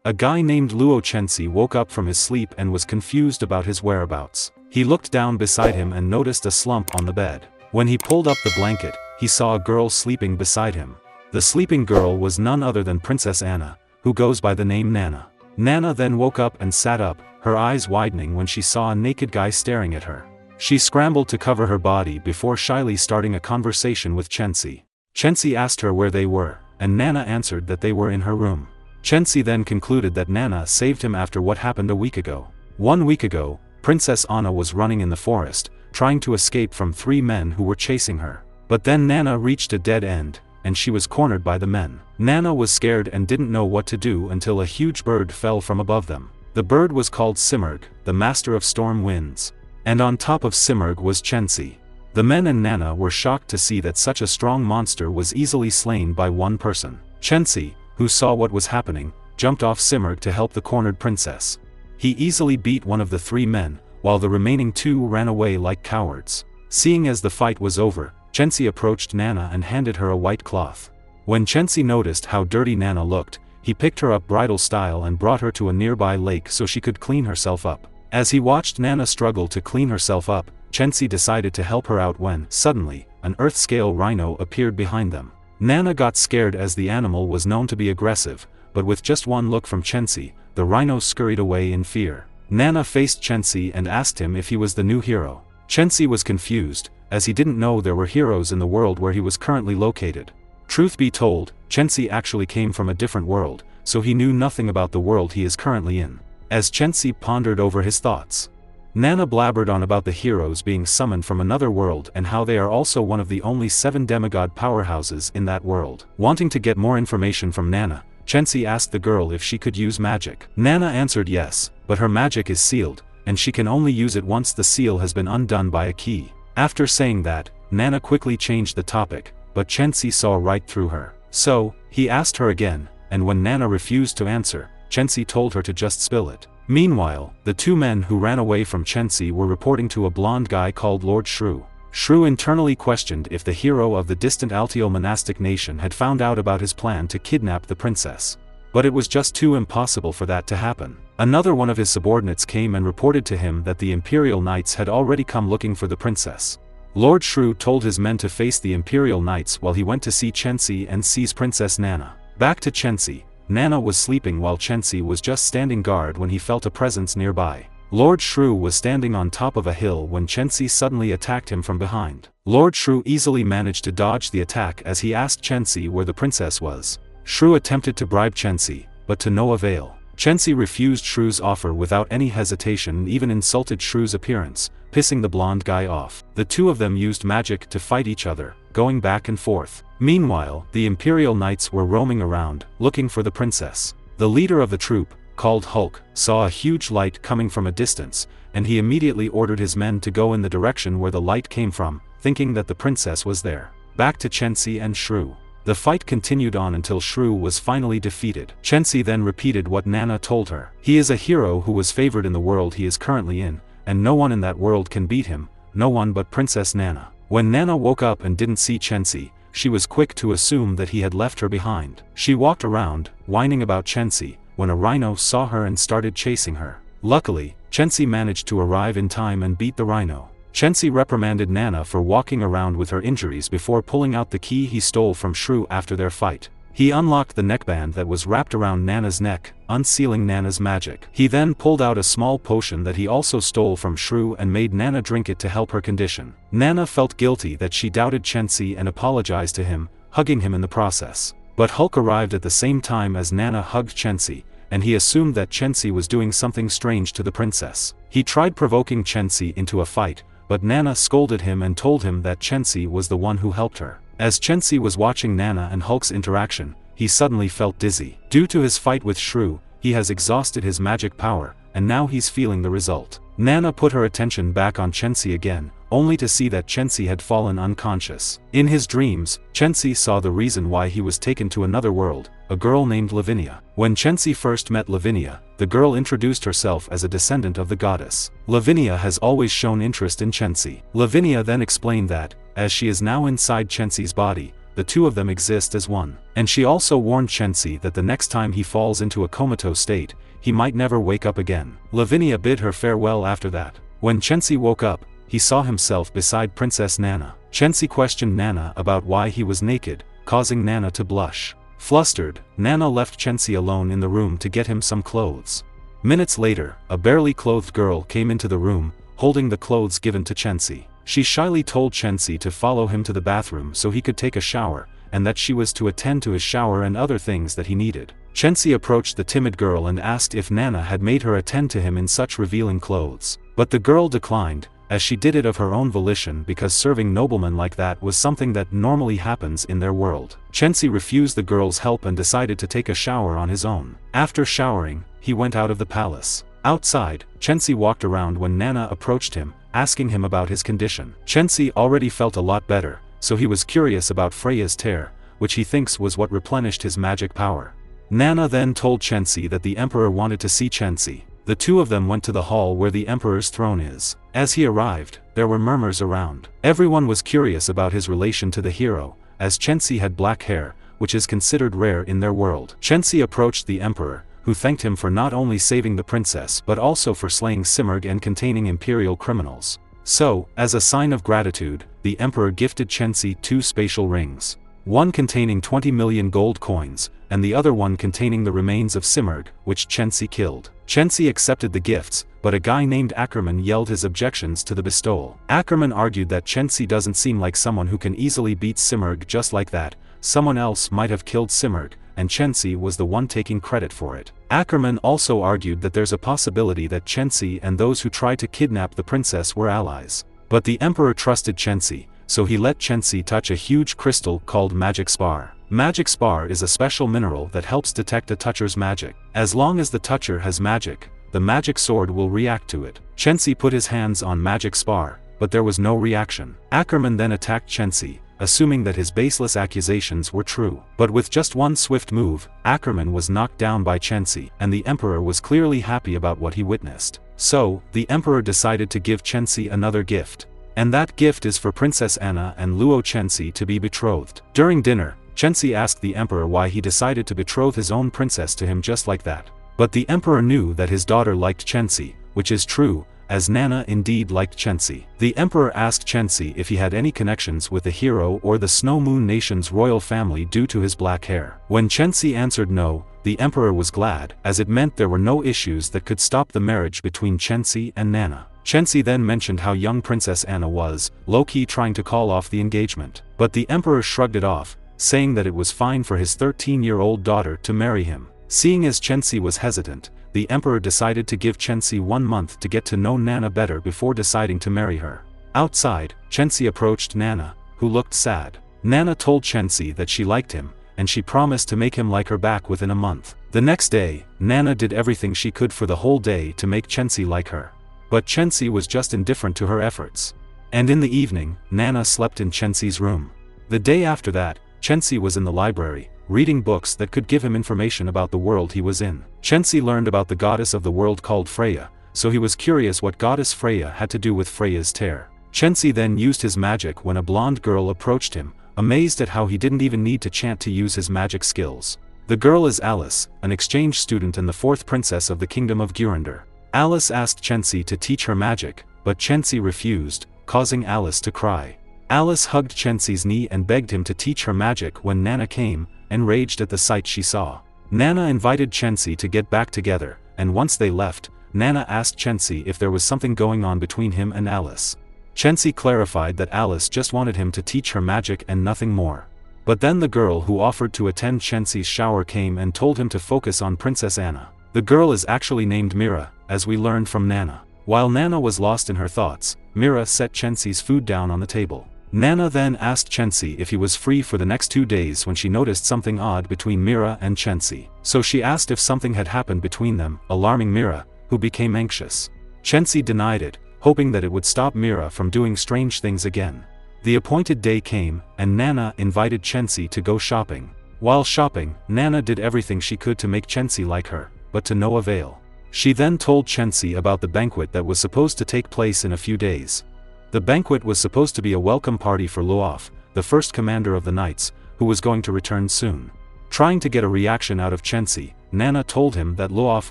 A guy named Luo Chensi woke up from his sleep and was confused about his whereabouts. He looked down beside him and noticed a slump on the bed. When he pulled up the blanket, he saw a girl sleeping beside him. The sleeping girl was none other than Princess Anna, who goes by the name Nana. Nana then woke up and sat up, her eyes widening when she saw a naked guy staring at her. She scrambled to cover her body before shyly starting a conversation with Chensi. Chensi asked her where they were, and Nana answered that they were in her room. Chensi then concluded that Nana saved him after what happened a week ago. 1 week ago, Princess Anna was running in the forest, trying to escape from 3 men who were chasing her. But then Nana reached a dead end, and she was cornered by the men. Nana was scared and didn't know what to do until a huge bird fell from above them. The bird was called Simurgh, the master of storm winds. And on top of Simurgh was Chensi. The men and Nana were shocked to see that such a strong monster was easily slain by one person. Chensi, who saw what was happening, jumped off Simurgh to help the cornered princess. He easily beat one of the 3 men, while the remaining 2 ran away like cowards. Seeing as the fight was over, Chensi approached Nana and handed her a white cloth. When Chensi noticed how dirty Nana looked, he picked her up bridal style and brought her to a nearby lake so she could clean herself up. As he watched Nana struggle to clean herself up, Chensi decided to help her out when, suddenly, an Earth-scale rhino appeared behind them. Nana got scared as the animal was known to be aggressive, but with just one look from Chensi, the rhino scurried away in fear. Nana faced Chensi and asked him if he was the new hero. Chensi was confused, as he didn't know there were heroes in the world where he was currently located. Truth be told, Chensi actually came from a different world, so he knew nothing about the world he is currently in. As Chensi pondered over his thoughts, Nana blabbered on about the heroes being summoned from another world and how they are also one of the only 7 demigod powerhouses in that world. Wanting to get more information from Nana, Chensi asked the girl if she could use magic. Nana answered yes, but her magic is sealed, and she can only use it once the seal has been undone by a key. After saying that, Nana quickly changed the topic, but Chensi saw right through her. So, he asked her again, and when Nana refused to answer, Chensi told her to just spill it. Meanwhile, the 2 men who ran away from Chensi were reporting to a blonde guy called Lord Shrew. Shrew internally questioned if the hero of the distant Altio monastic nation had found out about his plan to kidnap the princess. But it was just too impossible for that to happen. Another one of his subordinates came and reported to him that the Imperial Knights had already come looking for the princess. Lord Shrew told his men to face the Imperial Knights while he went to see Chensi and seize Princess Nana. Back to Chensi. Nana was sleeping while Chensi was just standing guard when he felt a presence nearby. Lord Shrew was standing on top of a hill when Chensi suddenly attacked him from behind. Lord Shrew easily managed to dodge the attack as he asked Chensi where the princess was. Shrew attempted to bribe Chensi, but to no avail. Chensi refused Shrew's offer without any hesitation and even insulted Shrew's appearance, pissing the blonde guy off. The 2 of them used magic to fight each other, going back and forth. Meanwhile, the Imperial Knights were roaming around, looking for the princess. The leader of the troop, called Hulk, saw a huge light coming from a distance, and he immediately ordered his men to go in the direction where the light came from, thinking that the princess was there. Back to Chensi and Shrew. The fight continued on until Shrew was finally defeated. Chensi then repeated what Nana told her. He is a hero who was favored in the world he is currently in, and no one in that world can beat him, no one but Princess Nana. When Nana woke up and didn't see Chensi, she was quick to assume that he had left her behind. She walked around, whining about Chensi, when a rhino saw her and started chasing her. Luckily, Chensi managed to arrive in time and beat the rhino. Chensi reprimanded Nana for walking around with her injuries before pulling out the key he stole from Shrew after their fight. He unlocked the neckband that was wrapped around Nana's neck, unsealing Nana's magic. He then pulled out a small potion that he also stole from Shrew and made Nana drink it to help her condition. Nana felt guilty that she doubted Chensi and apologized to him, hugging him in the process. But Hulk arrived at the same time as Nana hugged Chensi, and he assumed that Chensi was doing something strange to the princess. He tried provoking Chensi into a fight, but Nana scolded him and told him that Chensi was the one who helped her. As Chensi was watching Nana and Hulk's interaction, he suddenly felt dizzy. Due to his fight with Shrew, he has exhausted his magic power, and now he's feeling the result. Nana put her attention back on Chensi again, only to see that Chensi had fallen unconscious. In his dreams, Chensi saw the reason why he was taken to another world, a girl named Lavinia. When Chensi first met Lavinia, the girl introduced herself as a descendant of the goddess. Lavinia has always shown interest in Chensi. Lavinia then explained that, as she is now inside Chensi's body, the two of them exist as one. And she also warned Chensi that the next time he falls into a comatose state, he might never wake up again. Lavinia bid her farewell after that. When Chensi woke up, he saw himself beside Princess Nana. Chensi questioned Nana about why he was naked, causing Nana to blush. Flustered, Nana left Chensi alone in the room to get him some clothes. Minutes later, a barely clothed girl came into the room, holding the clothes given to Chensi. She shyly told Chensi to follow him to the bathroom so he could take a shower, and that she was to attend to his shower and other things that he needed. Chensi approached the timid girl and asked if Nana had made her attend to him in such revealing clothes. But the girl declined, as she did it of her own volition because serving noblemen like that was something that normally happens in their world. Chensi refused the girl's help and decided to take a shower on his own. After showering, he went out of the palace. Outside, Chensi walked around when Nana approached him, asking him about his condition. Chensi already felt a lot better, so he was curious about Freya's tear, which he thinks was what replenished his magic power. Nana then told Chensi that the emperor wanted to see Chensi. The two of them went to the hall where the emperor's throne is. As he arrived, there were murmurs around. Everyone was curious about his relation to the hero, as Chensi had black hair, which is considered rare in their world. Chensi approached the emperor, who thanked him for not only saving the princess but also for slaying Simurgh and containing imperial criminals. So, as a sign of gratitude, the emperor gifted Chensi 2 spatial rings. One containing 20 million gold coins, and the other one containing the remains of Simurgh, which Chensi killed. Chensi accepted the gifts, but a guy named Ackerman yelled his objections to the bestowal. Ackerman argued that Chensi doesn't seem like someone who can easily beat Simurgh just like that. Someone else might have killed Simurgh, and Chensi was the one taking credit for it. Ackerman also argued that there's a possibility that Chensi and those who tried to kidnap the princess were allies. But the emperor trusted Chensi, so he let Chensi touch a huge crystal called Magic Spar. Magic Spar is a special mineral that helps detect a toucher's magic. As long as the toucher has magic, the magic sword will react to it. Chensi put his hands on Magic Spar, but there was no reaction. Ackerman then attacked Chensi, assuming that his baseless accusations were true. But with just one swift move, Ackerman was knocked down by Chensi, and the emperor was clearly happy about what he witnessed. So, the emperor decided to give Chensi another gift. And that gift is for Princess Anna and Luo Chensi to be betrothed. During dinner, Chensi asked the emperor why he decided to betroth his own princess to him just like that. But the emperor knew that his daughter liked Chensi, which is true, as Nana indeed liked Chensi. The emperor asked Chensi if he had any connections with the hero or the Snow Moon Nation's royal family due to his black hair. When Chensi answered no, the emperor was glad, as it meant there were no issues that could stop the marriage between Chensi and Nana. Chensi then mentioned how young Princess Anna was, low-key trying to call off the engagement. But the emperor shrugged it off, saying that it was fine for his 13-year-old daughter to marry him. Seeing as Chensi was hesitant, the emperor decided to give Chensi 1 month to get to know Nana better before deciding to marry her. Outside, Chensi approached Nana, who looked sad. Nana told Chensi that she liked him, and she promised to make him like her back within a month. The next day, Nana did everything she could for the whole day to make Chensi like her. But Chensi was just indifferent to her efforts. And in the evening, Nana slept in Chensi's room. The day after that, Chensi was in the library, reading books that could give him information about the world he was in. Chensi learned about the goddess of the world called Freya, so he was curious what goddess Freya had to do with Freya's tear. Chensi then used his magic when a blonde girl approached him, amazed at how he didn't even need to chant to use his magic skills. The girl is Alice, an exchange student and the 4th princess of the kingdom of Gurinder. Alice asked Chensi to teach her magic, but Chensi refused, causing Alice to cry. Alice hugged Chensi's knee and begged him to teach her magic when Nana came, enraged at the sight she saw. Nana invited Chensi to get back together, and once they left, Nana asked Chensi if there was something going on between him and Alice. Chensi clarified that Alice just wanted him to teach her magic and nothing more. But then the girl who offered to attend Chensi's shower came and told him to focus on Princess Anna. The girl is actually named Mira, as we learned from Nana. While Nana was lost in her thoughts, Mira set Chensi's food down on the table. Nana then asked Chensi if he was free for the next 2 days when she noticed something odd between Mira and Chensi. So she asked if something had happened between them, alarming Mira, who became anxious. Chensi denied it, hoping that it would stop Mira from doing strange things again. The appointed day came, and Nana invited Chensi to go shopping. While shopping, Nana did everything she could to make Chensi like her, but to no avail. She then told Chensi about the banquet that was supposed to take place in a few days. The banquet was supposed to be a welcome party for Luof, the first commander of the knights, who was going to return soon. Trying to get a reaction out of Chensi, Nana told him that Luof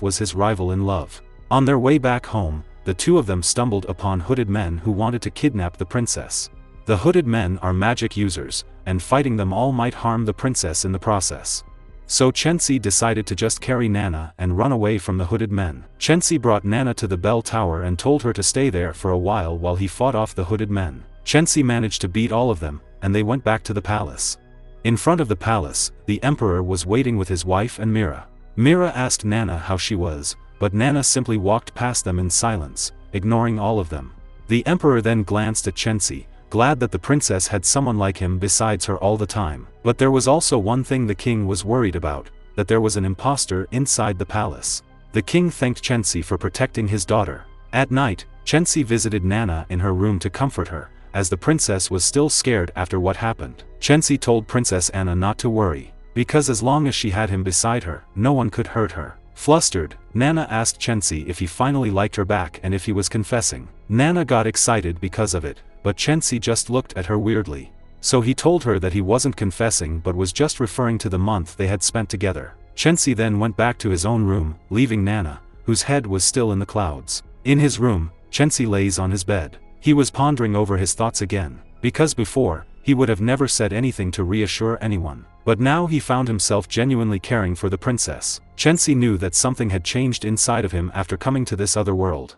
was his rival in love. On their way back home, the two of them stumbled upon hooded men who wanted to kidnap the princess. The hooded men are magic users, and fighting them all might harm the princess in the process. So Chensi decided to just carry Nana and run away from the hooded men. Chensi brought Nana to the bell tower and told her to stay there for a while he fought off the hooded men. Chensi managed to beat all of them, and they went back to the palace. In front of the palace, the emperor was waiting with his wife and Mira. Mira asked Nana how she was, but Nana simply walked past them in silence, ignoring all of them. The emperor then glanced at Chensi, glad that the princess had someone like him besides her all the time. But there was also one thing the king was worried about, that there was an imposter inside the palace. The king thanked Chensi for protecting his daughter. At night, Chensi visited Nana in her room to comfort her, as the princess was still scared after what happened. Chensi told Princess Anna not to worry, because as long as she had him beside her, no one could hurt her. Flustered, Nana asked Chensi if he finally liked her back and if he was confessing. Nana got excited because of it, but Chensi just looked at her weirdly. So he told her that he wasn't confessing but was just referring to the month they had spent together. Chensi then went back to his own room, leaving Nana, whose head was still in the clouds. In his room, Chensi lays on his bed. He was pondering over his thoughts again, because before, he would have never said anything to reassure anyone. But now he found himself genuinely caring for the princess. Chensi knew that something had changed inside of him after coming to this other world.